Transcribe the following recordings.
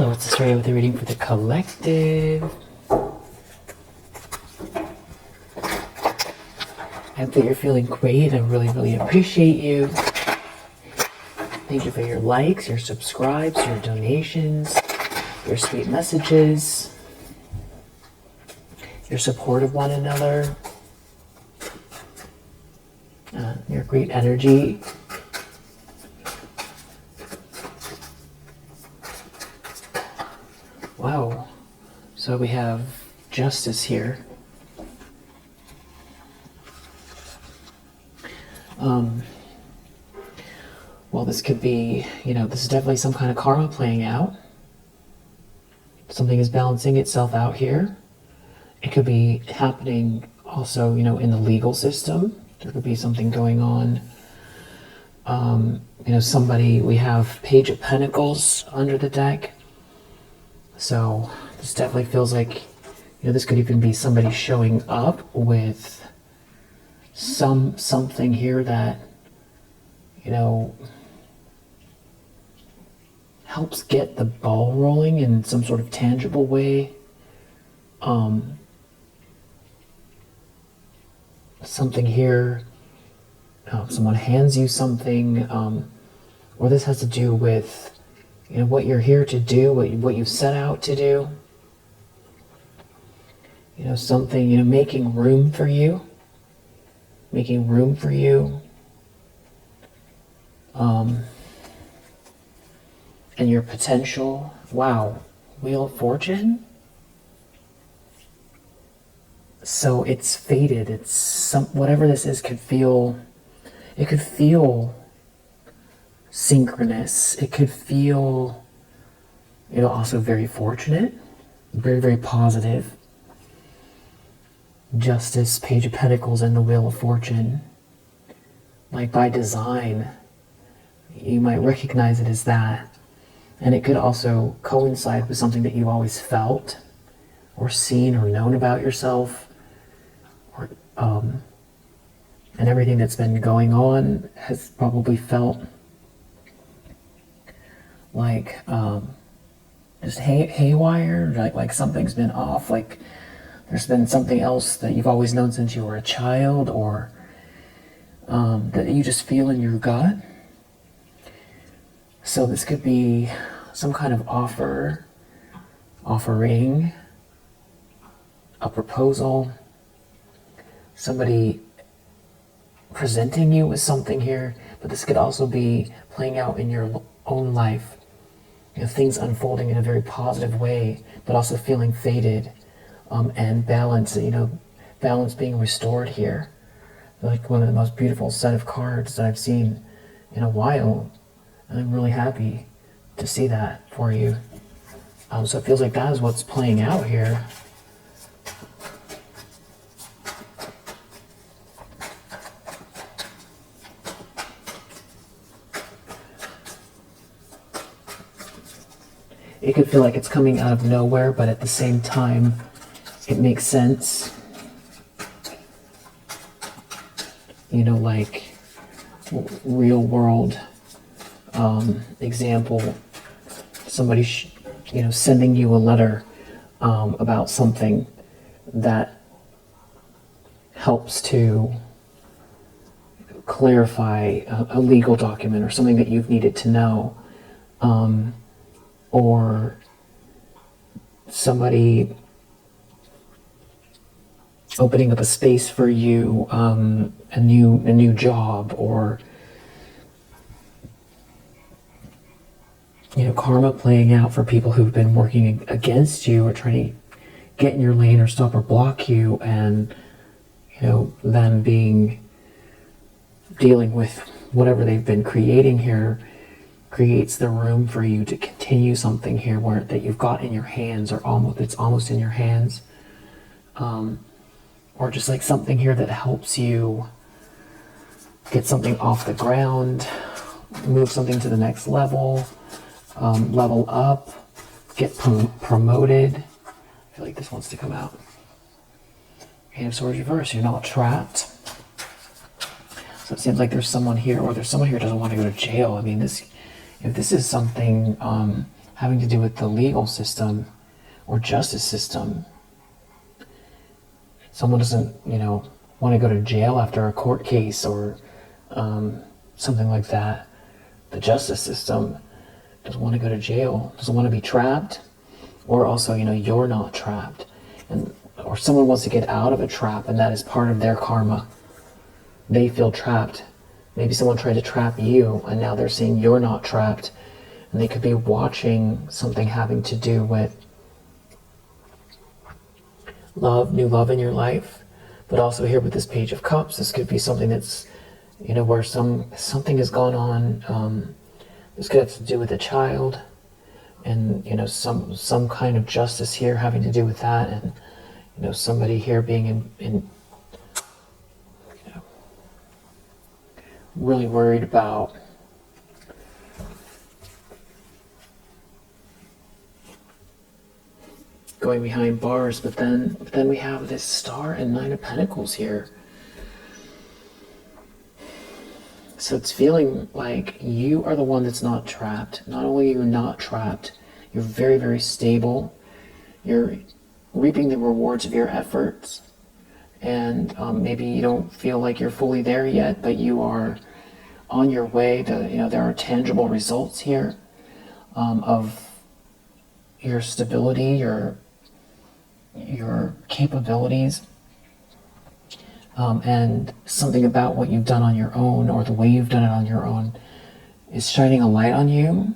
let's start with a reading for the collective. I hope that you're feeling great. I really appreciate you. Thank you for your likes, your subscribes, your donations, your sweet messages, your support of one another, your great energy. Wow. So we have justice here. Well, this could be, this is definitely some kind of karma playing out. Something is balancing itself out here. It could be happening also, in the legal system. There could be something going on. Somebody, we have Page of Pentacles under the deck. So this definitely feels like, this could even be somebody showing up with something here that, helps get the ball rolling in some sort of tangible way. Something here, someone hands you something, or this has to do with, what you're here to do, what you set out to do. Something, making room for you. Making room for you. And your potential. Wow. Wheel of Fortune? So it's fated. It's whatever this is could feel synchronous. It could feel, also very fortunate. Very positive. Justice, Page of Pentacles, and the Wheel of Fortune. Like by design, you might recognize it as that. And it could also coincide with something that you've always felt or seen or known about yourself. Or, and everything that's been going on has probably felt like just haywire, like something's been off, like there's been something else that you've always known since you were a child, or that you just feel in your gut. So this could be some kind of offering, a proposal, somebody presenting you with something here, but this could also be playing out in your own life. Things unfolding in a very positive way, but also feeling fated, and balance, balance being restored here. Like one of the most beautiful set of cards that I've seen in a while. And I'm really happy to see that for you. So it feels like that is what's playing out here. It could feel like it's coming out of nowhere, but at the same time, it makes sense. Like real world example, somebody sending you a letter about something that helps to clarify a legal document or something that you've needed to know, or somebody opening up a space for you, a new job, or karma playing out for people who've been working against you or trying to get in your lane or stop or block you, and them dealing with whatever they've been creating here creates the room for you to continue something here that you've got in your hands, or it's almost in your hands, or just like something here that helps you get something off the ground, move something to the next level, level up, get promoted. I feel like this wants to come out. Eight of Swords reverse, you're not trapped. So it seems like there's someone here, or there's someone here who doesn't want to go to jail. I mean, if this is something having to do with the legal system or justice system. Someone doesn't, want to go to jail after a court case or something like that. The justice system doesn't want to go to jail, doesn't want to be trapped, or also, you're not trapped. Or someone wants to get out of a trap, and that is part of their karma. They feel trapped. Maybe someone tried to trap you, and now they're seeing you're not trapped, and they could be watching something having to do with love, new love in your life. But also here with this Page of Cups, this could be something that's, where something has gone on. This could have to do with a child, and some kind of justice here having to do with that, and somebody here being in really worried about going behind bars. But then we have this Star and Nine of Pentacles here. So it's feeling like you are the one that's not trapped. Not only are you not trapped, you're very, very stable. You're reaping the rewards of your efforts. And maybe you don't feel like you're fully there yet, but you are on your way to, there are tangible results here of your stability, your capabilities. And something about what you've done on your own, or the way you've done it on your own, is shining a light on you,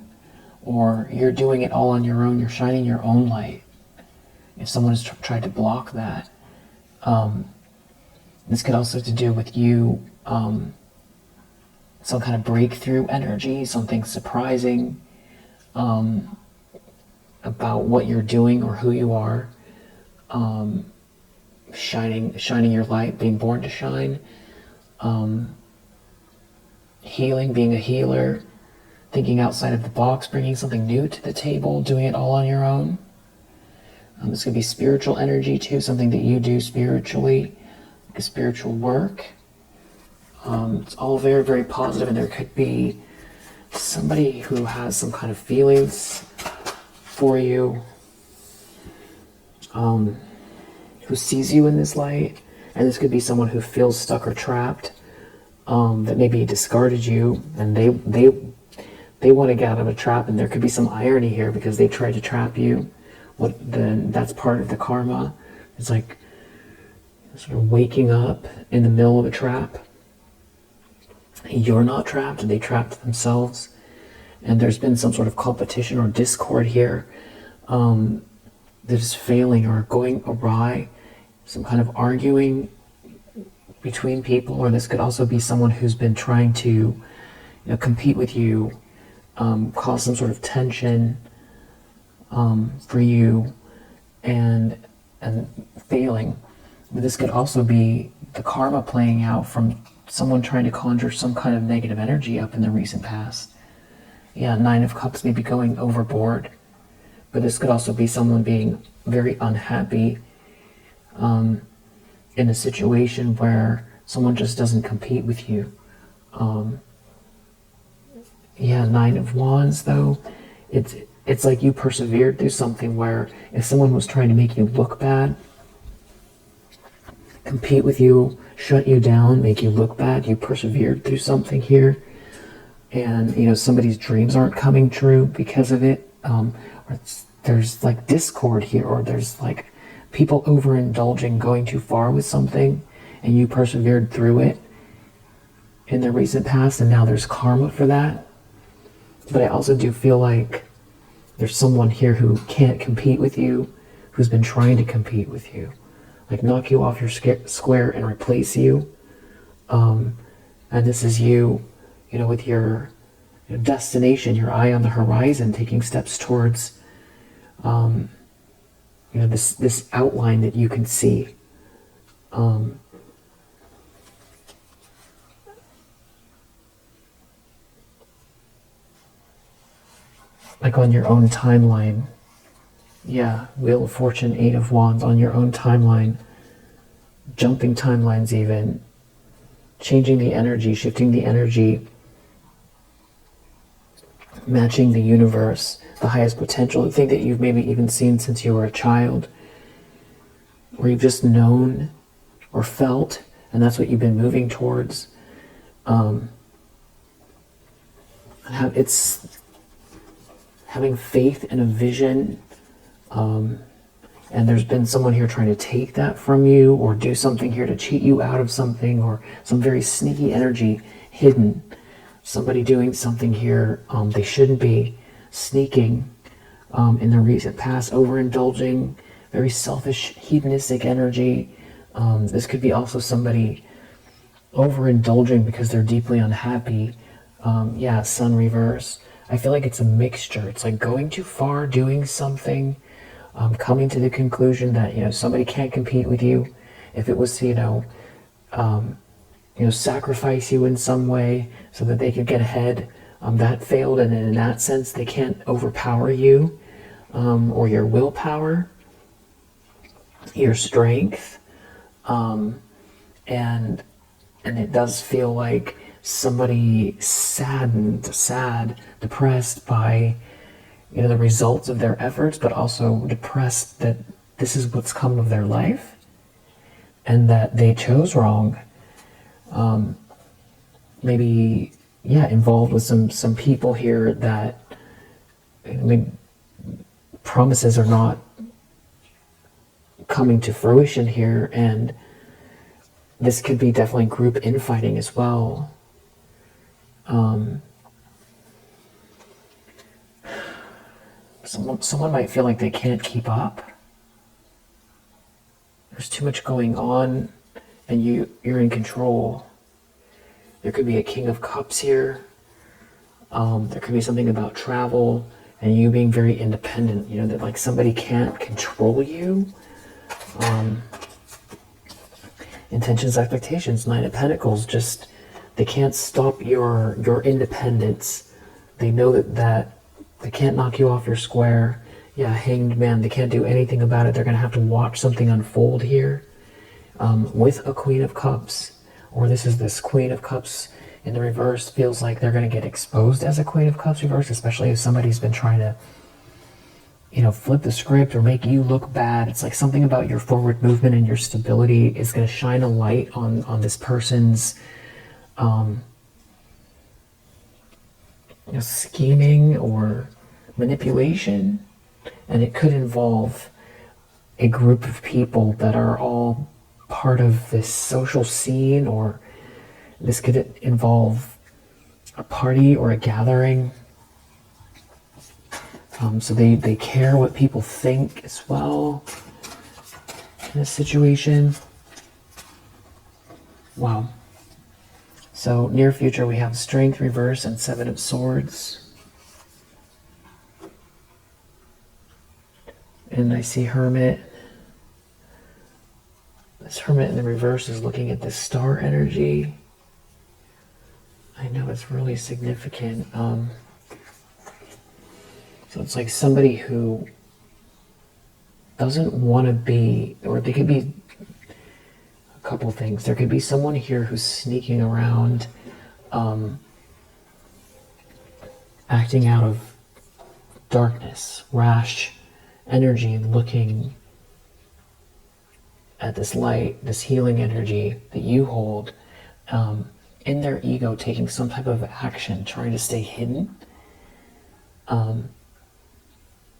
or you're doing it all on your own, you're shining your own light. If someone has tried to block that, this could also have to do with you, some kind of breakthrough energy, something surprising about what you're doing or who you are. Shining your light, being born to shine, healing, being a healer, thinking outside of the box, bringing something new to the table, doing it all on your own. This could be spiritual energy too, something that you do spiritually, like a spiritual work. It's all very, very positive, and there could be somebody who has some kind of feelings for you, who sees you in this light, and this could be someone who feels stuck or trapped, that maybe discarded you, and they want to get out of a trap, and there could be some irony here because they tried to trap you. That's part of the karma. It's like sort of waking up in the middle of a trap. You're not trapped, and they trapped themselves, and there's been some sort of competition or discord here that is failing or going awry. Some kind of arguing between people, or this could also be someone who's been trying to compete with you, cause some sort of tension for you, and failing. But this could also be the karma playing out from someone trying to conjure some kind of negative energy up in the recent past. Yeah, Nine of Cups may be going overboard, but this could also be someone being very unhappy in a situation where someone just doesn't compete with you. Yeah, Nine of Wands though, it's like you persevered through something where if someone was trying to make you look bad, compete with you, shut you down, make you look bad, you persevered through something here, and somebody's dreams aren't coming true because of it, or there's like discord here, or there's like people overindulging, going too far with something, and you persevered through it in the recent past, and now there's karma for that. But I also do feel like there's someone here who can't compete with you, who's been trying to compete with you, like knock you off your square and replace you. And this is you, with your destination, your eye on the horizon, taking steps towards this outline that you can see. Like on your own timeline. Yeah, Wheel of Fortune, Eight of Wands, on your own timeline. Jumping timelines even. Changing the energy, shifting the energy matching the universe, the highest potential, the thing that you've maybe even seen since you were a child, or you've just known or felt, and that's what you've been moving towards. It's having faith in a vision, and there's been someone here trying to take that from you or do something here to cheat you out of something, or some very sneaky energy hidden. Somebody doing something here they shouldn't be, sneaking in the recent past, overindulging, very selfish, hedonistic energy. This could be also somebody overindulging because they're deeply unhappy. Yeah, sun reverse. I feel like it's a mixture. It's like going too far, doing something, coming to the conclusion that somebody can't compete with you. If it was sacrifice you in some way so that they could get ahead, that failed, and in that sense they can't overpower you, or your willpower, your strength, and it does feel like somebody sad, depressed by the results of their efforts, but also depressed that this is what's come of their life and that they chose wrong. Maybe involved with some people here that promises are not coming to fruition here, and this could be definitely group infighting as well. Someone might feel like they can't keep up. There's too much going on, and you're in control. There could be a King of Cups here. There could be something about travel and you being very independent. That like somebody can't control you. Intentions, expectations, Nine of Pentacles. Just they can't stop your independence. They know that they can't knock you off your square. Yeah, Hanged Man. They can't do anything about it. They're going to have to watch something unfold here. With a Queen of Cups, or this Queen of Cups in the reverse, feels like they're going to get exposed as a Queen of Cups reverse, especially if somebody's been trying to flip the script or make you look bad. It's like something about your forward movement and your stability is going to shine a light on this person's scheming or manipulation, and it could involve a group of people that are all part of this social scene, or this could involve a party or a gathering. So they care what people think as well in this situation. Wow. So near future we have Strength reverse and Seven of Swords. And I see Hermit. This Hermit in the reverse is looking at this star energy. I know it's really significant. So it's like somebody who doesn't want to be, or they could be a couple things. There could be someone here who's sneaking around, acting out of darkness, rash energy, looking at this light, this healing energy that you hold, in their ego, taking some type of action, trying to stay hidden,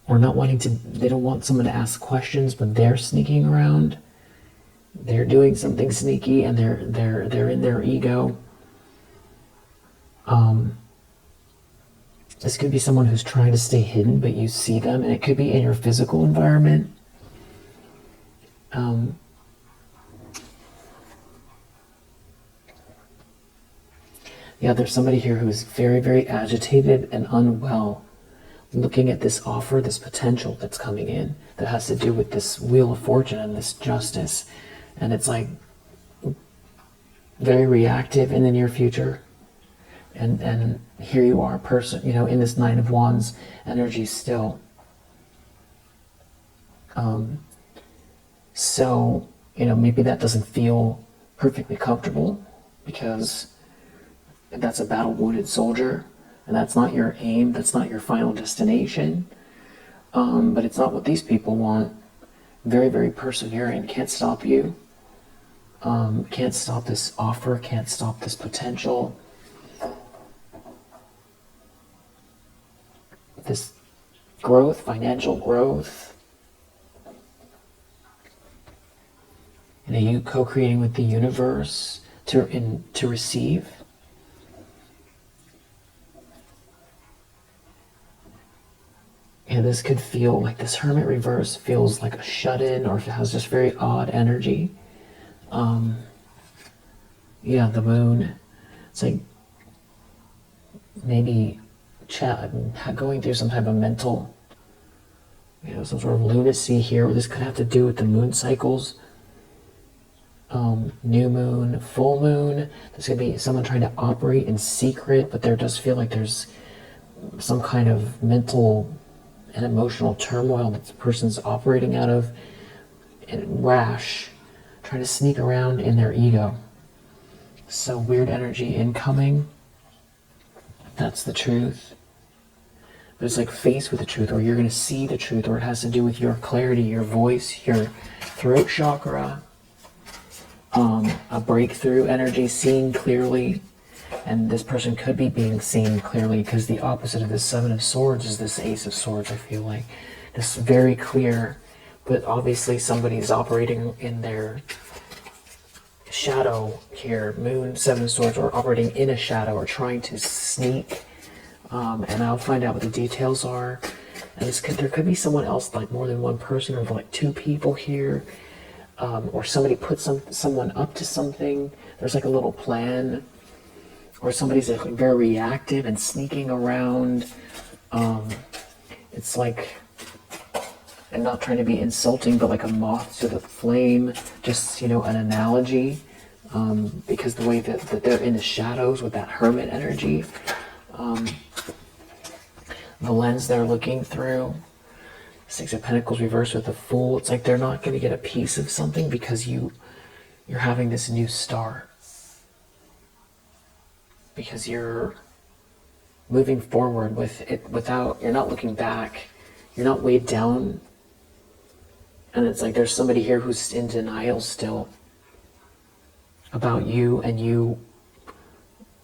or not wanting to. They don't want someone to ask questions, but they're sneaking around. They're doing something sneaky, and they're in their ego. This could be someone who's trying to stay hidden, but you see them, and it could be in your physical environment. Yeah, there's somebody here who's very, very agitated and unwell, looking at this offer, this potential that's coming in, that has to do with this Wheel of Fortune and this justice. And it's like very reactive in the near future. And here you are, person, in this Nine of Wands energy still. So, maybe that doesn't feel perfectly comfortable because that's a battle-wounded soldier. And that's not your aim, that's not your final destination. But it's not what these people want. Very, very persevering, can't stop you. Can't stop this offer, can't stop this potential. This growth, financial growth. And are you co-creating with the universe to receive? Yeah, this could feel like this Hermit reverse feels like a shut-in, or if it has just very odd energy. Yeah, the moon. It's like maybe going through some type of mental, some sort of lunacy here. This could have to do with the moon cycles. New moon, full moon. This could be someone trying to operate in secret, but there does feel like there's some kind of mental and emotional turmoil that the person's operating out of, and rash, trying to sneak around in their ego. So weird energy incoming. That's the truth. But it's like faced with the truth, or you're going to see the truth, or it has to do with your clarity, your voice, your throat chakra, a breakthrough energy, seeing clearly. And this person could be being seen clearly, because the opposite of this Seven of Swords is this Ace of Swords, I feel like. It's very clear, but obviously somebody's operating in their shadow here. Moon, Seven of Swords, or operating in a shadow, or trying to sneak. And I'll find out what the details are. And there could be someone else, like more than one person, or like two people here. Or somebody put someone up to something. There's like a little plan. Or somebody's like very reactive and sneaking around. It's like, and not trying to be insulting, but like a moth to the flame. Just, an analogy. Because the way that they're in the shadows with that hermit energy. The lens they're looking through. Six of Pentacles reversed with the Fool. It's like they're not going to get a piece of something because you're having this new start. Because you're moving forward with it you're not looking back. You're not weighed down. And it's like there's somebody here who's in denial still about you, and you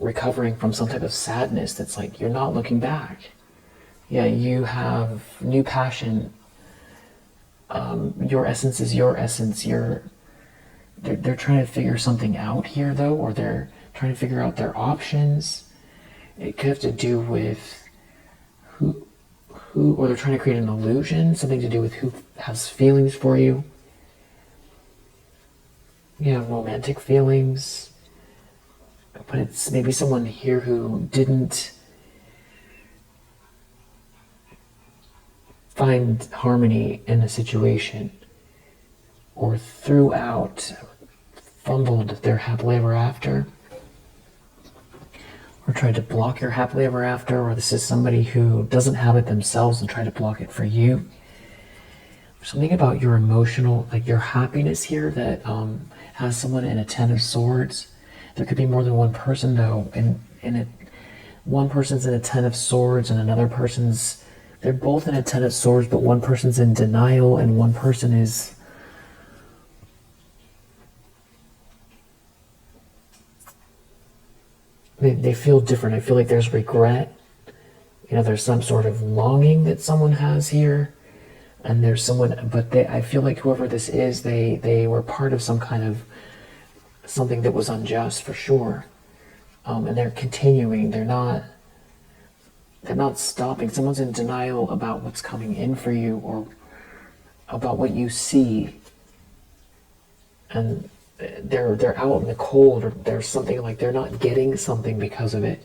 recovering from some type of sadness that's like you're not looking back. Yeah, you have new passion. Your essence is your essence. They're trying to figure something out here, though, or they're trying to figure out their options. It could have to do with who, or they're trying to create an illusion, something to do with who has feelings for you. Romantic feelings. But it's maybe someone here who didn't find harmony in a situation, or fumbled their happily ever after, or tried to block your happily ever after, or this is somebody who doesn't have it themselves and try to block it for you. Something about your emotional, like your happiness here that has someone in a Ten of Swords. There could be more than one person though, and one person's in a Ten of Swords and another person's, they're both in a Ten of Swords, but one person's in denial and one person is they feel different. I feel like there's regret. There's some sort of longing that someone has here. And there's someone, but I feel like whoever this is, they were part of some kind of something that was unjust for sure. And they're continuing. They're not stopping. Someone's in denial about what's coming in for you, or about what you see. And they're out in the cold, or there's something like they're not getting something because of it.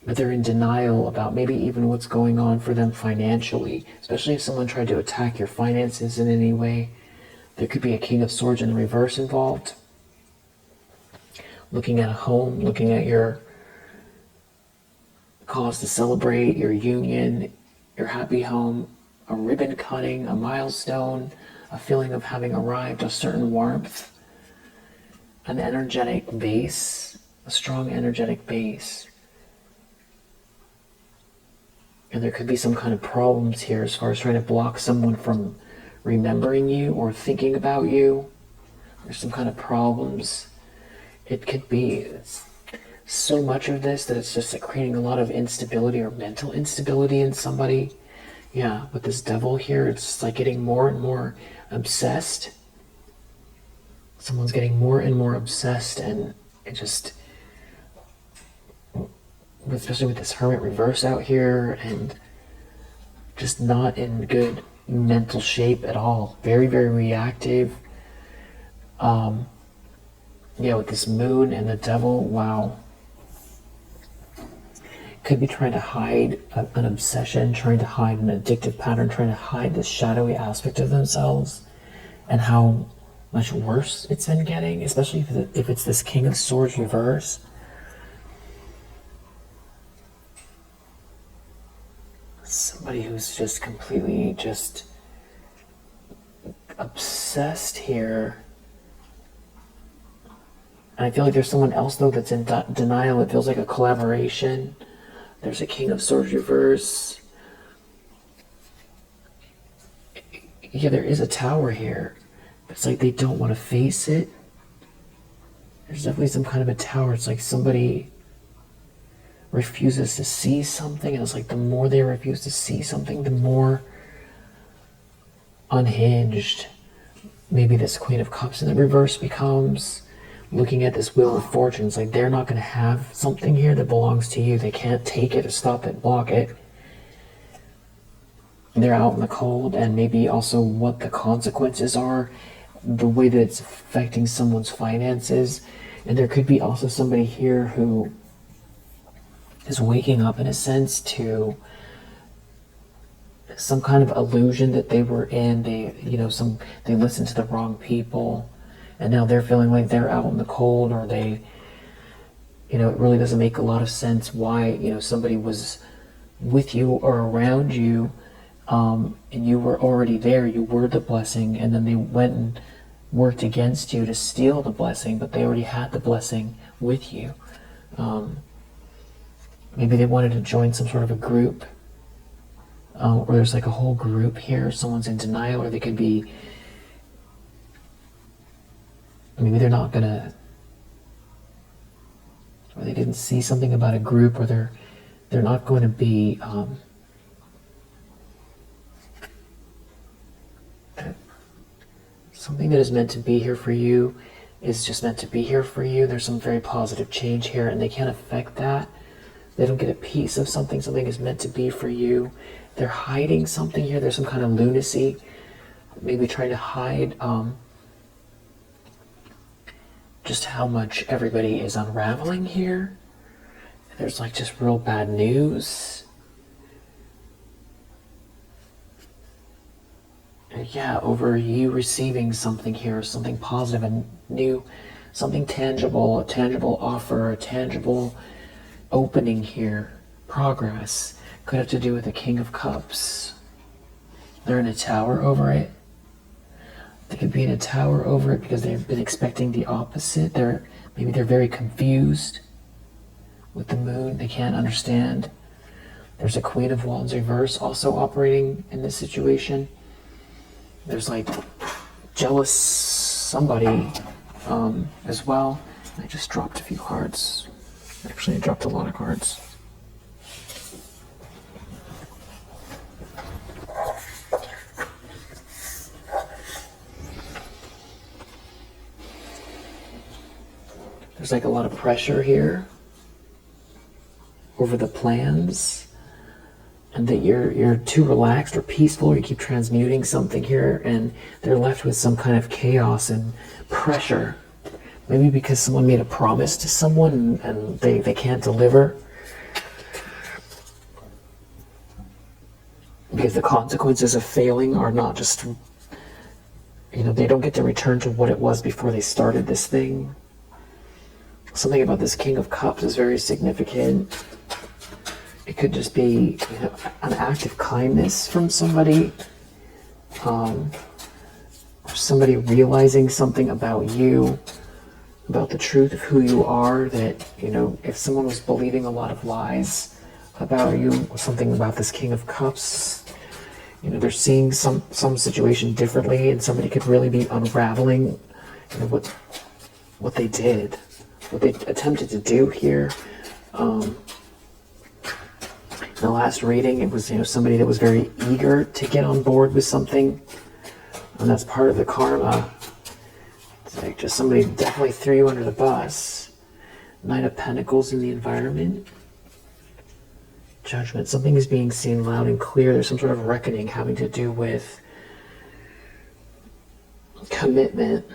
But they're in denial about maybe even what's going on for them financially, especially if someone tried to attack your finances in any way. There could be a King of Swords in the reverse involved. Looking at a home, looking at your cause to celebrate, your union, your happy home, a ribbon cutting, a milestone, a feeling of having arrived, a certain warmth, an energetic base, a strong energetic base. And there could be some kind of problems here as far as trying to block someone from remembering you or thinking about you. There's some kind of problems. It could be so much of this that it's just like creating a lot of instability or mental instability in somebody. Yeah, with this devil here, it's like getting more and more obsessed. Someone's getting more and more obsessed, and it just, especially with this hermit reverse out here, and just not in good mental shape at all. Very, very reactive. Yeah, with this moon and the devil, wow. Could be trying to hide an obsession, trying to hide an addictive pattern, trying to hide this shadowy aspect of themselves, and how much worse it's been getting, especially if it's this King of Swords reverse. Somebody who's just completely just obsessed here. And I feel like there's someone else, though, that's in denial. It feels like a collaboration. There's a King of Swords reverse. Yeah, there is a Tower here. It's like they don't want to face it. There's definitely some kind of a Tower. It's like somebody refuses to see something, and it's like the more they refuse to see something, the more unhinged maybe this Queen of Cups in the reverse becomes. Looking at this Wheel of Fortune, it's like they're not going to have something here that belongs to you. They can't take it or stop it, block it. They're out in the cold, and maybe also what the consequences are, the way that it's affecting someone's finances. And there could be also somebody here who is waking up, in a sense, to some kind of illusion that they were in. They listened to the wrong people, and now they're feeling like they're out in the cold, or they, it really doesn't make a lot of sense why, somebody was with you or around you, and you were already there, you were the blessing, and then they went and worked against you to steal the blessing, but they already had the blessing with you. Maybe they wanted to join some sort of a group, or there's like a whole group here, someone's in denial, or they could be, maybe they're not gonna, or they didn't see something about a group, or they're not going to be, something that is meant to be here for you is just meant to be here for you. There's some very positive change here, and they can't affect that. They don't get a piece of something. Something is meant to be for you. They're hiding something here. There's some kind of lunacy, maybe trying to hide just how much everybody is unraveling here. There's like just real bad news. Yeah, over you receiving something here, something positive and new, something tangible, a tangible offer, a tangible opening here, progress. Could have to do with the King of Cups. They're in a tower over it. They could be in a tower over it because they've been expecting the opposite. Maybe they're very confused with the moon. They can't understand. There's a Queen of Wands reverse also operating in this situation. There's like jealous somebody as well. I just dropped a few cards. Actually, I dropped a lot of cards. There's like a lot of pressure here over the plans, and that you're too relaxed or peaceful, or you keep transmuting something here, and they're left with some kind of chaos and pressure. Maybe because someone made a promise to someone and they can't deliver. Because the consequences of failing are not just, they don't get to return to what it was before they started this thing. Something about this King of Cups is very significant. It could just be, an act of kindness from somebody, or somebody realizing something about you, about the truth of who you are, that, if someone was believing a lot of lies about you, something about this King of Cups. They're seeing some situation differently, and somebody could really be unraveling what they did, what they attempted to do here. In the last reading, it was somebody that was very eager to get on board with something, and that's part of the karma. It's like just somebody definitely threw you under the bus. Knight of Pentacles in the environment. Judgment. Something is being seen loud and clear. There's some sort of reckoning having to do with commitment.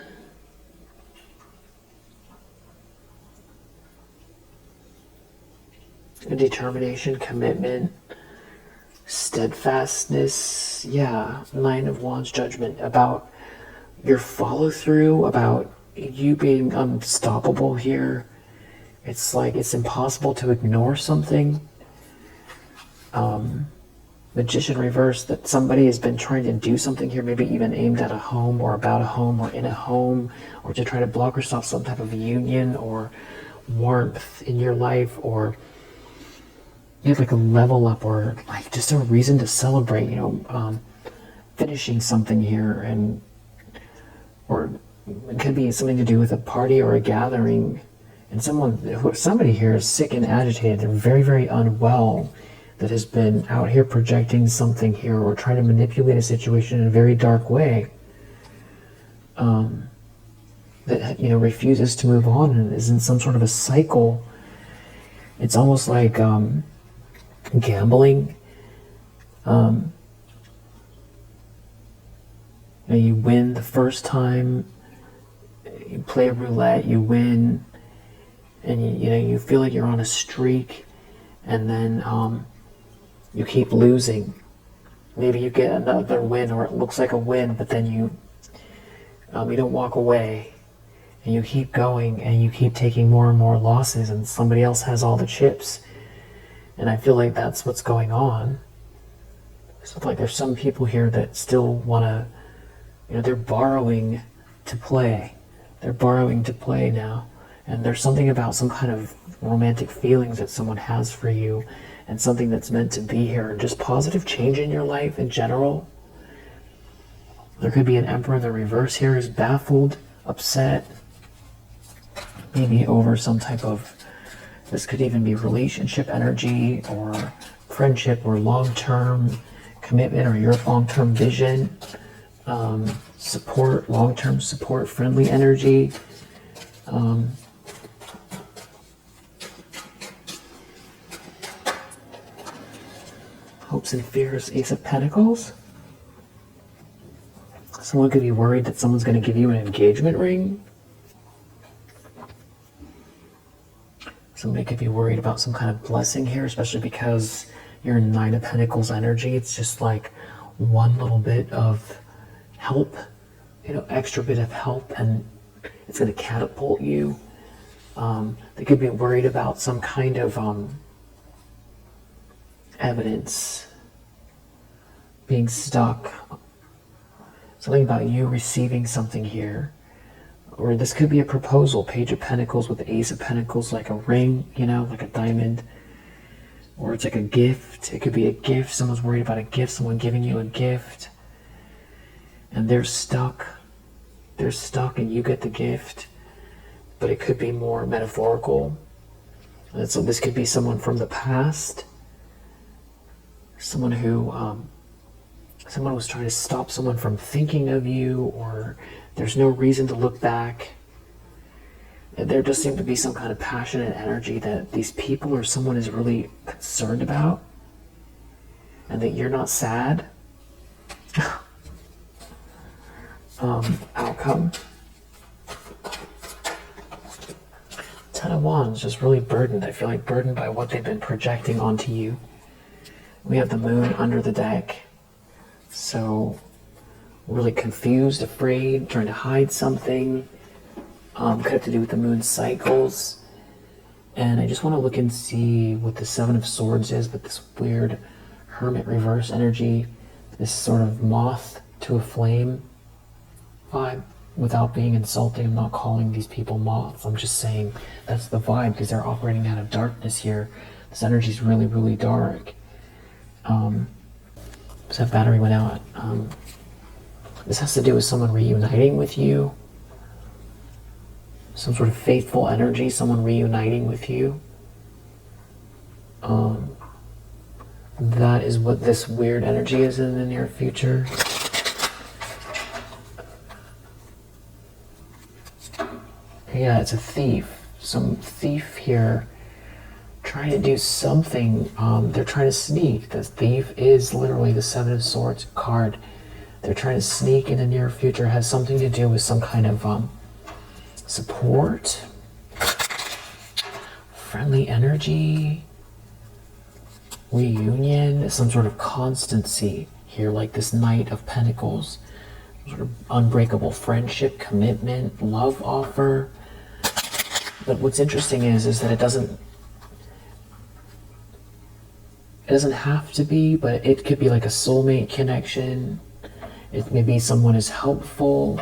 Determination, commitment, steadfastness. Yeah, Nine of Wands, Judgment. About your follow through, about you being unstoppable here. It's like it's impossible to ignore something. Magician reverse, that somebody has been trying to do something here, maybe even aimed at a home or about a home or in a home, or to try to block or stop some type of union or warmth in your life, or you have like a level up, or like just a reason to celebrate, finishing something here, or it could be something to do with a party or a gathering, and somebody here is sick and agitated. They're very, very unwell, that has been out here projecting something here or trying to manipulate a situation in a very dark way, that refuses to move on and is in some sort of a cycle. It's almost like gambling. You win the first time, you play roulette, you win, and you feel like you're on a streak, and then you keep losing. Maybe you get another win, or it looks like a win, but then you don't walk away, and you keep going, and you keep taking more and more losses, and somebody else has all the chips. And I feel like that's what's going on. So like there's some people here that still want to, they're borrowing to play. They're borrowing to play now. And there's something about some kind of romantic feelings that someone has for you, and something that's meant to be here, and just positive change in your life in general. There could be an Emperor in the reverse here who's baffled, upset, maybe over some type of, this could even be relationship energy, or friendship, or long-term commitment, or your long-term vision, support, long-term support, friendly energy. Hopes and fears, Ace of Pentacles. Someone could be worried that someone's going to give you an engagement ring. Somebody could be worried about some kind of blessing here, especially because you're in Nine of Pentacles energy. It's just like one little bit of help, extra bit of help, and it's going to catapult you. They could be worried about some kind of evidence being stuck. Something about you receiving something here. Or this could be a proposal, Page of Pentacles with the Ace of Pentacles, like a ring, like a diamond. Or it's like a gift. It could be a gift. Someone's worried about a gift, someone giving you a gift. And they're stuck. They're stuck and you get the gift. But it could be more metaphorical. And so this could be someone from the past. Someone who, someone was trying to stop someone from thinking of you, or there's no reason to look back. There does seem to be some kind of passionate energy that these people or someone is really concerned about, and that you're not sad. Outcome. Ten of Wands, just really burdened. I feel like burdened by what they've been projecting onto you. We have the Moon under the deck. So, really confused, afraid, trying to hide something. Could have to do with the moon cycles. And I just want to look and see what the Seven of Swords is, but this weird Hermit reverse energy, this sort of moth to a flame vibe. Without being insulting, I'm not calling these people moths. I'm just saying that's the vibe, because they're operating out of darkness here. The This energy is really, really dark. So that battery went out. This has to do with someone reuniting with you. Some sort of faithful energy, someone reuniting with you. That is what this weird energy is in the near future. Yeah, it's a thief. Some thief here trying to do something. They're trying to sneak. The thief is literally the Seven of Swords card. They're trying to sneak in the near future. It has something to do with some kind of support, friendly energy, reunion, some sort of constancy here, like this Knight of Pentacles, sort of unbreakable friendship, commitment, love offer. But what's interesting is that it doesn't have to be, but it could be like a soulmate connection. It may be someone is helpful,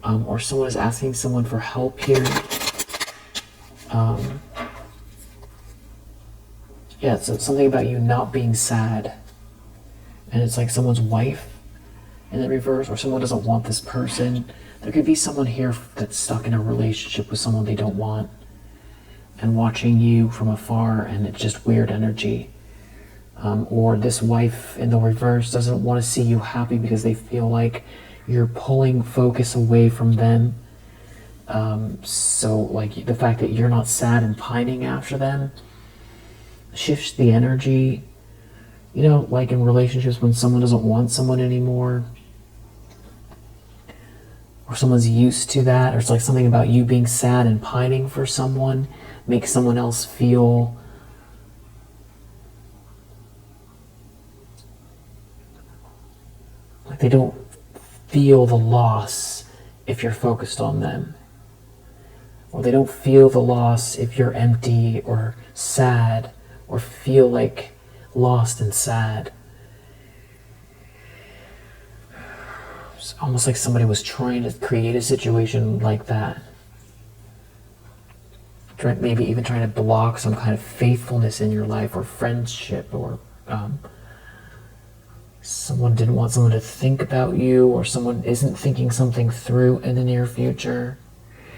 or someone is asking someone for help here. Yeah, it's something about you not being sad. And it's like someone's wife in the reverse, or someone doesn't want this person. There could be someone here that's stuck in a relationship with someone they don't want and watching you from afar, and it's just weird energy. Or this wife in the reverse doesn't want to see you happy because they feel like you're pulling focus away from them. So like the fact that you're not sad and pining after them shifts the energy. You know, like in relationships when someone doesn't want someone anymore, or someone's used to that, or it's like something about you being sad and pining for someone makes someone else feel like they don't feel the loss if you're focused on them. Or they don't feel the loss if you're empty or sad, or feel like lost and sad. It's almost like somebody was trying to create a situation like that. Maybe even trying to block some kind of faithfulness in your life, or friendship, or someone didn't want someone to think about you, or someone isn't thinking something through in the near future.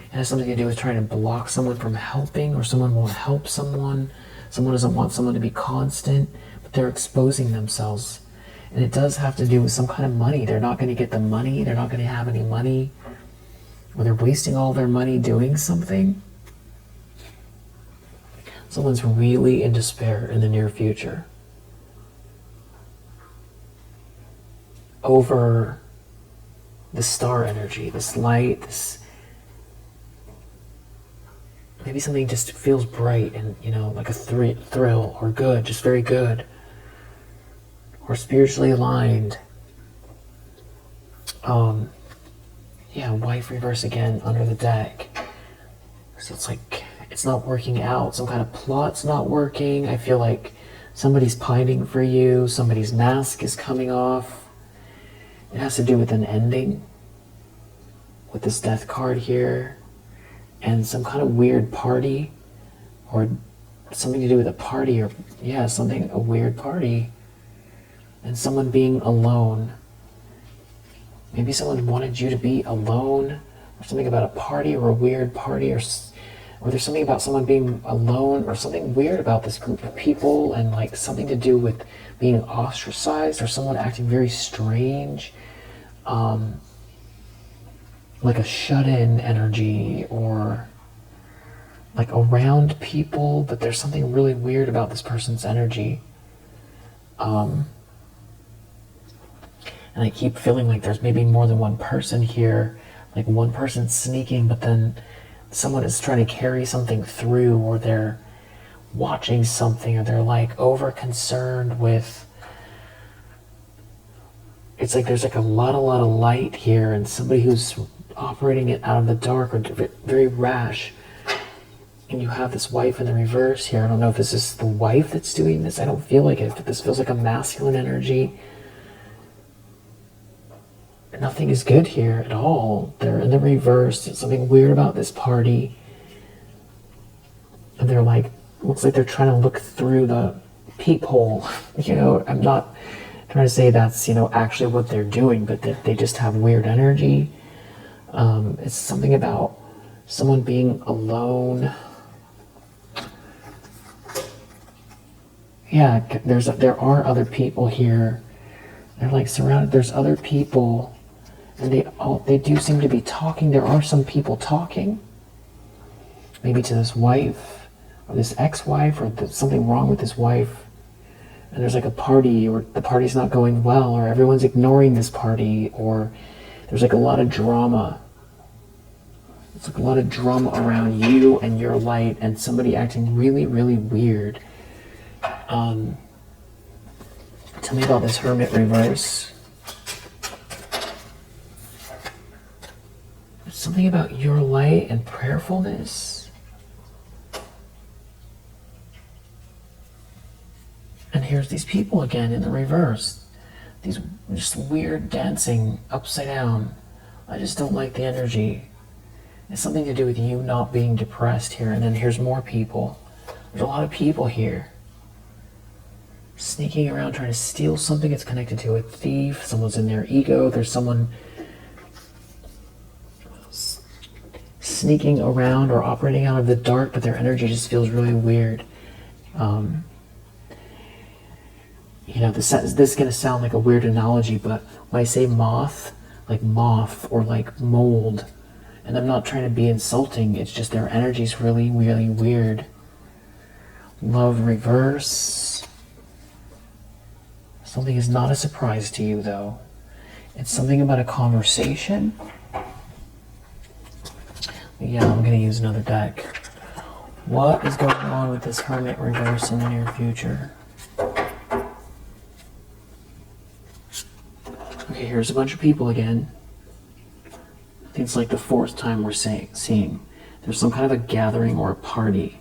It has something to do with trying to block someone from helping, or someone won't help someone. Someone doesn't want someone to be constant, but they're exposing themselves. And it does have to do with some kind of money. They're not going to get the money. They're not going to have any money. Or they're wasting all their money doing something. Someone's really in despair in the near future over the star energy, this light, this maybe something just feels bright and, you know, like a thrill or good, just very good, or spiritually aligned. Yeah, wife reverse again under the deck. So it's like it's not working out. Some kind of plot's not working. I feel like somebody's pining for you. Somebody's mask is coming off. It has to do with an ending with this death card here, and some kind of weird party, or something to do with a party, or yeah, a weird party, and someone being alone. Maybe someone wanted you to be alone, or something about a party, or a weird party, or there's something about someone being alone, or something weird about this group of people, and like something to do with being ostracized, or someone acting very strange, like a shut-in energy, or like around people, but there's something really weird about this person's energy. And I keep feeling like there's maybe more than one person here, like one person sneaking, but then someone is trying to carry something through, or they're watching something, or they're like over concerned with, it's like there's like a lot of light here, and somebody who's operating it out of the dark, or very rash. And you have this wife in the reverse here. I don't know if this is the wife that's doing this. I don't feel like it, but this feels like a masculine energy. Nothing is good here at all. They're in the reverse. There's something weird about this party. And they're like looks like they're trying to look through the peephole. You know, I'm not trying to say that's, you know, actually what they're doing, but that they just have weird energy. It's something about someone being alone. Yeah, there are other people here. They're like surrounded. There's other people, and they do seem to be talking. There are some people talking, maybe to this wife or this ex-wife, or something wrong with this wife. And there's like a party, or the party's not going well, or everyone's ignoring this party, or there's like a lot of drama. It's like a lot of drama around you and your light, and somebody acting really, really weird. Tell me about this Hermit reverse. There's something about your light and prayerfulness. And here's these people again in the reverse. These just weird dancing upside down. I just don't like the energy. It's something to do with you not being depressed here. And then here's more people. There's a lot of people here. Sneaking around trying to steal something. It's connected to a thief. Someone's in their ego. There's someone sneaking around or operating out of the dark, but their energy just feels really weird. You know, this is going to sound like a weird analogy, but when I say moth, like moth or like mold, and I'm not trying to be insulting, it's just their energy's really, really weird. Love reverse. Something is not a surprise to you, though. It's something about a conversation. Yeah, I'm going to use another deck. What is going on with this Hermit reverse in the near future? Okay, here's a bunch of people again. I think it's like the fourth time we're seeing. There's some kind of a gathering or a party.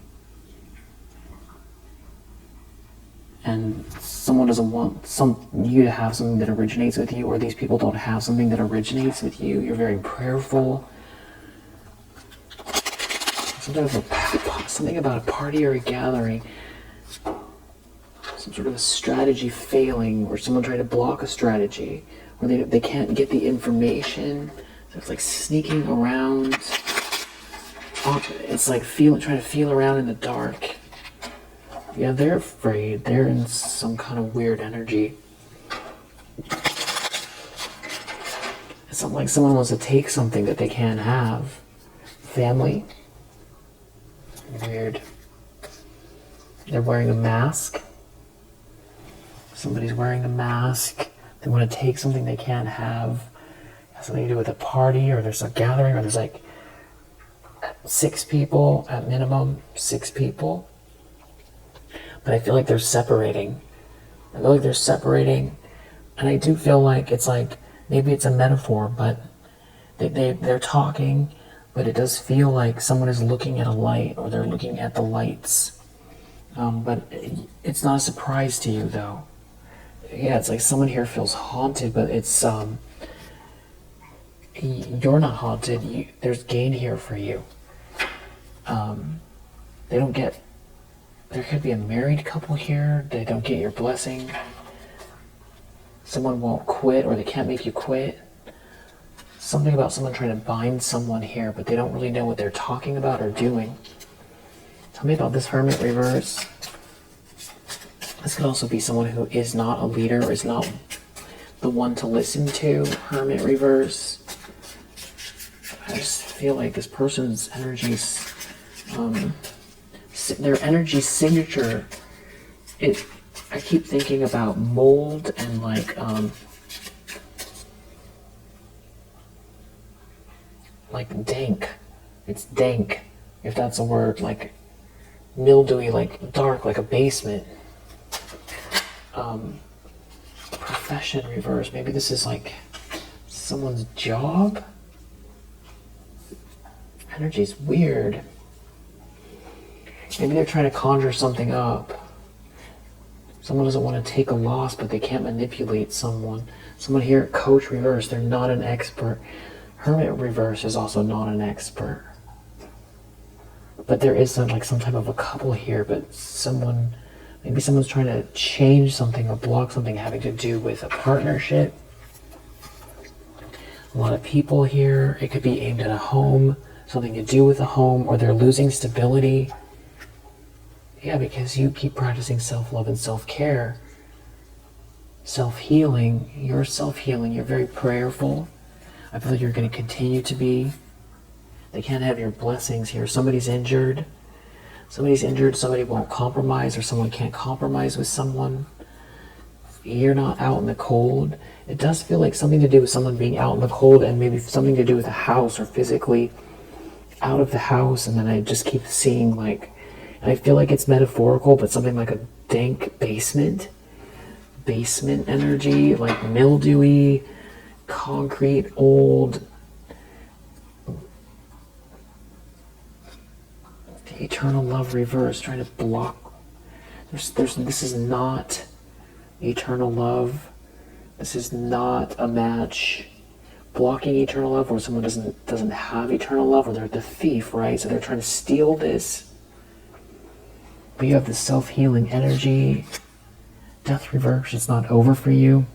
And someone doesn't want you to have something that originates with you, or these people don't have something that originates with you. You're very prayerful. Something about a party or a gathering. Some sort of a strategy failing, or someone trying to block a strategy, or they can't get the information. So it's like sneaking around. It's like trying to feel around in the dark. Yeah, they're afraid. They're in some kind of weird energy. It's something like someone wants to take something that they can't have. Family. Weird. They're wearing a mask. Somebody's wearing a mask. They want to take something they can't have. It has something to do with a party, or there's a gathering, or there's like 6 people at minimum. 6 people. But I feel like they're separating. I feel like they're separating, and I do feel like it's like, maybe it's a metaphor, but they're talking, but it does feel like someone is looking at a light, or they're looking at the lights. But it's not a surprise to you, though. Yeah, it's like someone here feels haunted, but it's you're not haunted. There's gain here for you. They don't get. There could be a married couple here. They don't get your blessing. Someone won't quit, or they can't make you quit. Something about someone trying to bind someone here, but they don't really know what they're talking about or doing. Tell me about this Hermit reverse. This could also be someone who is not a leader, is not the one to listen to. Hermit reverse. I just feel like this person's energies, their energy signature, I keep thinking about mold and like dank. It's dank, if that's a word, like mildewy, like dark, like a basement. Profession reverse. Maybe this is like someone's job. Energy's weird. Maybe they're trying to conjure something up. Someone doesn't want to take a loss, but they can't manipulate someone. Someone here, coach reverse, they're not an expert. Hermit reverse is also not an expert. But there is some type of a couple here, but maybe someone's trying to change something or block something having to do with a partnership. A lot of people here. It could be aimed at a home, something to do with a home, or they're losing stability. Yeah, because you keep practicing self-love and self-care. Self-healing. You're self-healing. You're very prayerful. I feel like you're going to continue to be. They can't have your blessings here. Somebody's injured. Somebody won't compromise, or someone can't compromise with someone. You're not out in the cold. It does feel like something to do with someone being out in the cold, and maybe something to do with a house, or physically out of the house. And then I just keep seeing and I feel like it's metaphorical, but something like a dank basement energy, like mildewy, concrete, old. Eternal love reverse, trying to block. This is not eternal love. This is not a match. Blocking eternal love, or someone doesn't have eternal love, or they're the thief, right? So they're trying to steal this. But you have the self-healing energy. Death reverse, it's not over for you.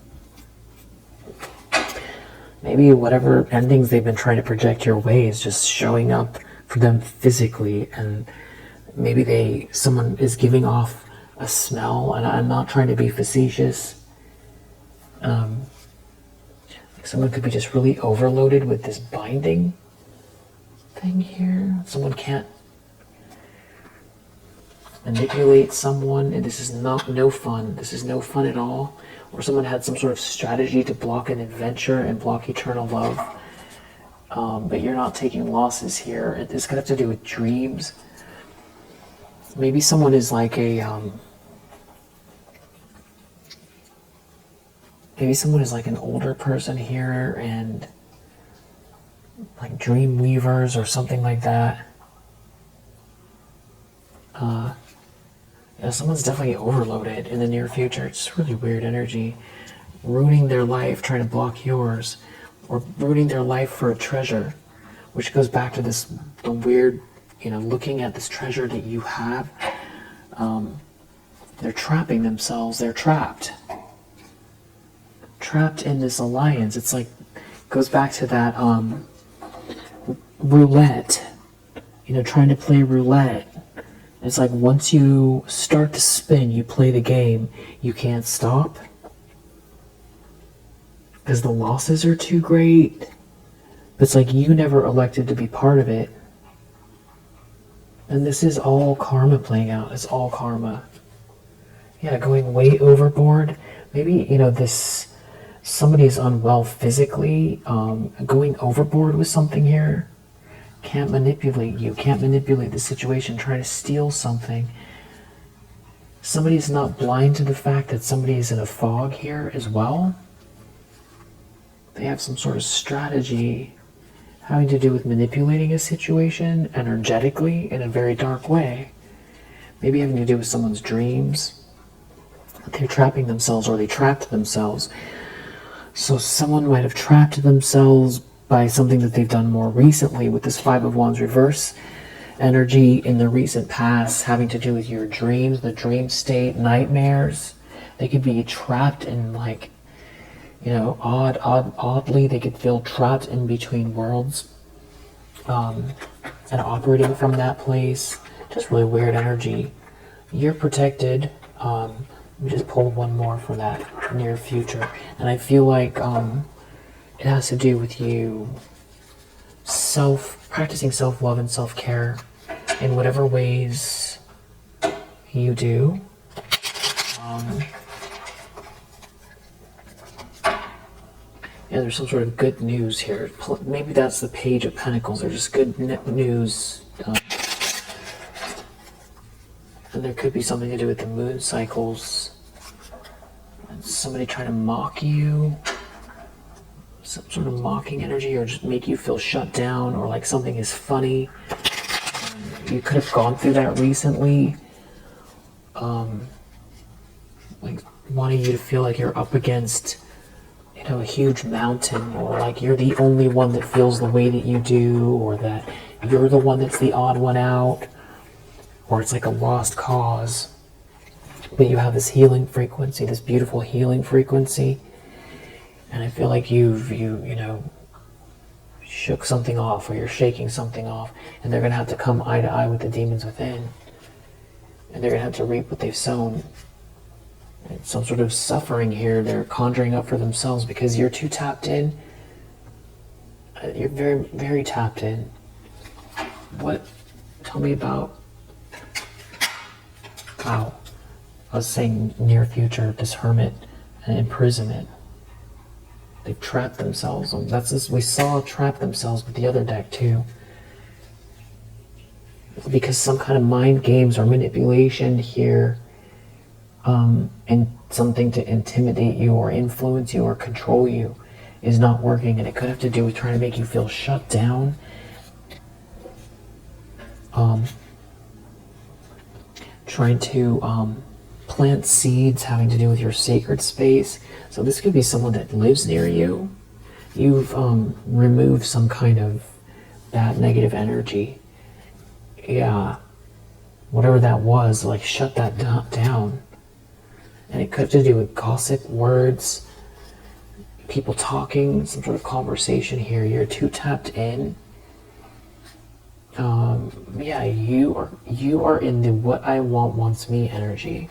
Maybe whatever endings they've been trying to project your way is just showing up for them physically, and maybe someone is giving off a smell, and I'm not trying to be facetious. Someone could be just really overloaded with this binding thing here. Someone can't manipulate someone, and this is no fun. This is no fun at all. Or someone had some sort of strategy to block an adventure and block eternal love. But you're not taking losses here. It's going to have to do with dreams. Maybe someone is like an older person here, and like dream weavers or something like that. Someone's definitely overloaded in the near future. It's really weird energy. Ruining their life, trying to block yours. Or ruining their life for a treasure. Which goes back to the weird, looking at this treasure that you have. They're trapping themselves. They're trapped. Trapped in this alliance. It's like, goes back to that roulette. Trying to play roulette. It's like once you start to spin, you play the game, you can't stop. Because the losses are too great. But it's like you never elected to be part of it. And this is all karma playing out. It's all karma. Yeah, going way overboard. Maybe, somebody's unwell physically, going overboard with something here. Can't manipulate you, can't manipulate the situation, trying to steal something. Somebody's not blind to the fact that somebody's in a fog here as well. They have some sort of strategy having to do with manipulating a situation energetically in a very dark way. Maybe having to do with someone's dreams. They're trapping themselves, or they trapped themselves. So someone might have trapped themselves by something that they've done more recently with this Five of Wands reverse energy in the recent past, having to do with your dreams, the dream state, nightmares. They could be trapped in oddly, they could feel trapped in between worlds, and operating from that place. Just really weird energy. You're protected. Let me just pull one more for that near future. And I feel like it has to do with you practicing self-love and self-care in whatever ways you do. There's some sort of good news here. Maybe that's the Page of Pentacles. There's just good news. And there could be something to do with the moon cycles. And somebody trying to mock you. Some sort of mocking energy, or just make you feel shut down, or like something is funny. You could have gone through that recently. Like wanting you to feel like you're up against a huge mountain, or like you're the only one that feels the way that you do, or that you're the one that's the odd one out. or it's like a lost cause. But you have this healing frequency, this beautiful healing frequency. And I feel like you know, shook something off, or you're shaking something off, and they're going to have to come eye to eye with the demons within. And they're going to have to reap what they've sown. And some sort of suffering here they're conjuring up for themselves because you're too tapped in. You're very, very tapped in. Tell me about, wow, I was saying near future, this hermit and imprisonment. They've trapped themselves. We saw trap themselves with the other deck too. Because some kind of mind games or manipulation here, and something to intimidate you or influence you or control you is not working, and it could have to do with trying to make you feel shut down. Trying to plant seeds having to do with your sacred space. So this could be someone that lives near you. You've removed some kind of bad negative energy. Yeah, whatever that was, like shut that down. And it could have to do with gossip, words, people talking, some sort of conversation here. You're too tapped in. Yeah, you are in the what I want wants me energy.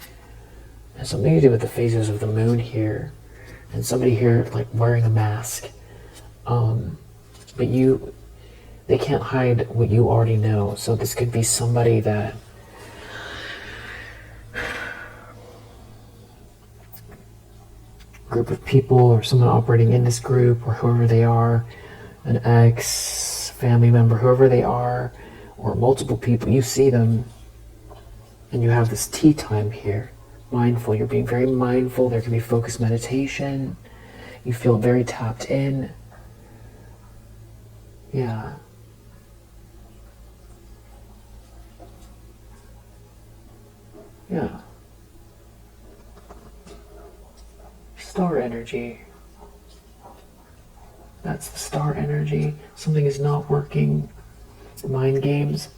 It has something to do with the phases of the moon here, and somebody here like wearing a mask. But they can't hide what you already know. So this could be somebody that group of people or someone operating in this group or whoever they are, an ex, family member, whoever they are, or multiple people. You see them and you have this tea time here. Mindful, you're being very mindful. There can be focused meditation. You feel very tapped in. Yeah. Yeah. Star energy. That's the star energy. Something is not working. Mind games.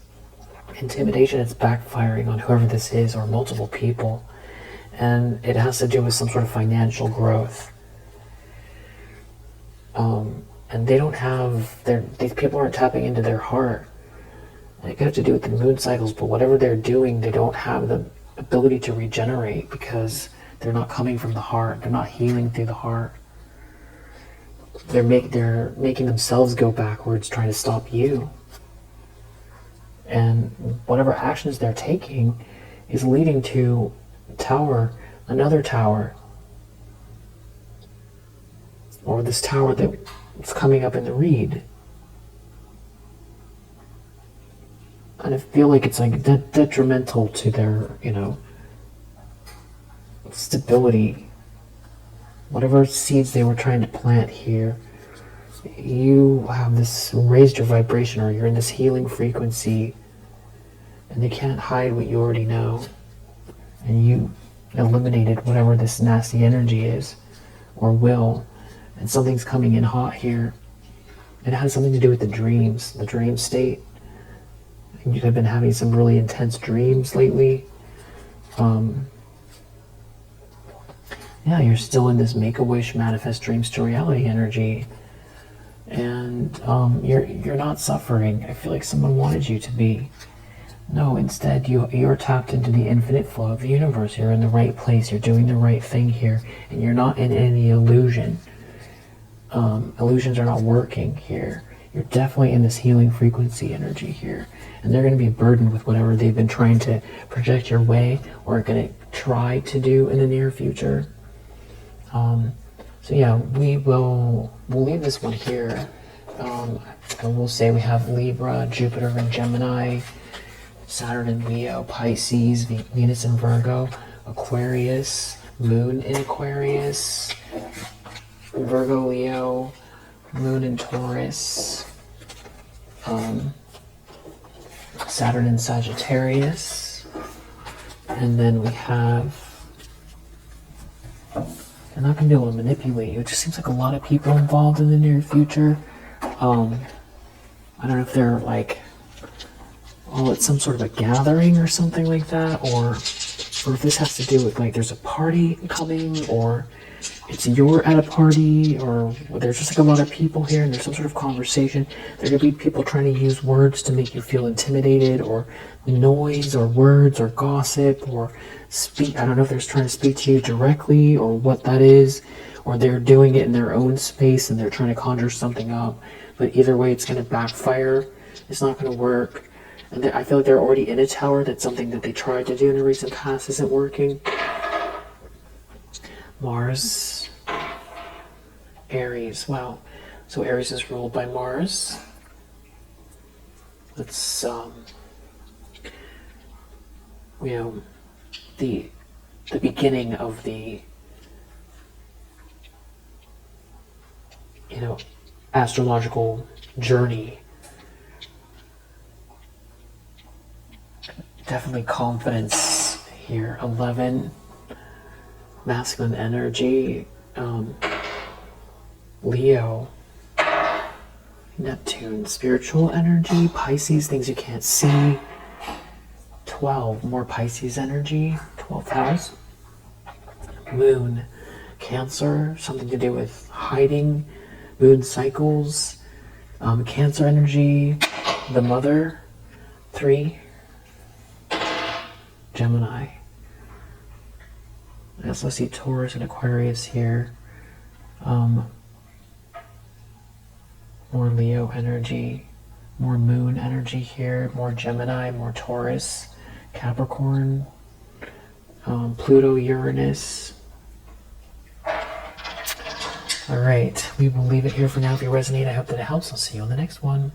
Intimidation is backfiring on whoever this is or multiple people. And it has to do with some sort of financial growth. And they don't have, these people aren't tapping into their heart. And it could have to do with the moon cycles, but whatever they're doing, they don't have the ability to regenerate because they're not coming from the heart. They're not healing through the heart. They're making themselves go backwards, trying to stop you. And whatever actions they're taking is leading to another tower. Or this tower that's coming up in the reed. And I feel like it's like detrimental to their, stability. Whatever seeds they were trying to plant here, you have this raised your vibration, or you're in this healing frequency, and they can't hide what you already know. And you eliminated whatever this nasty energy is, or will, and something's coming in hot here. It has something to do with the dreams, the dream state. You have been having some really intense dreams lately. Yeah, you're still in this Make-A-Wish, manifest dreams to reality energy. And you're not suffering. I feel like someone wanted you to be. No, instead you're tapped into the infinite flow of the universe. You're in the right place. You're doing the right thing here. And you're not in any illusion. Illusions are not working here. You're definitely in this healing frequency energy here. And they're going to be burdened with whatever they've been trying to project your way or are going to try to do in the near future. So yeah, we'll leave this one here. And we'll say we have Libra, Jupiter and Gemini, Saturn and Leo, Pisces, Venus and Virgo, Aquarius, Moon in Aquarius, Virgo, Leo, Moon in Taurus, Saturn in Sagittarius, and then we have, they're not going to be able to manipulate you. It just seems like a lot of people involved in the near future. I don't know if they're like well, it's some sort of a gathering or something like that, or if this has to do with like there's a party coming, or you're at a party, or there's just like a lot of people here and there's some sort of conversation. There could be people trying to use words to make you feel intimidated, or noise, or words, or gossip, or speak. I don't know if they're trying to speak to you directly or what that is, or they're doing it in their own space and they're trying to conjure something up. But either way, it's going to backfire. It's not going to work. And I feel like they're already in a tower. That's something that they tried to do in the recent past isn't working. Mars, Aries. Wow. So Aries is ruled by Mars. It's the beginning of the astrological journey. Definitely confidence here. 11, masculine energy. Leo, Neptune, spiritual energy. Pisces, things you can't see. 12, more Pisces energy. 12th house. Moon, Cancer, something to do with hiding. Moon cycles. Cancer energy. The mother. 3. Gemini. I also see Taurus and Aquarius here. More Leo energy, more Moon energy here, more Gemini, more Taurus, Capricorn, Pluto, Uranus. All right, we will leave it here for now. If you resonate, I hope that it helps. I'll see you on the next one.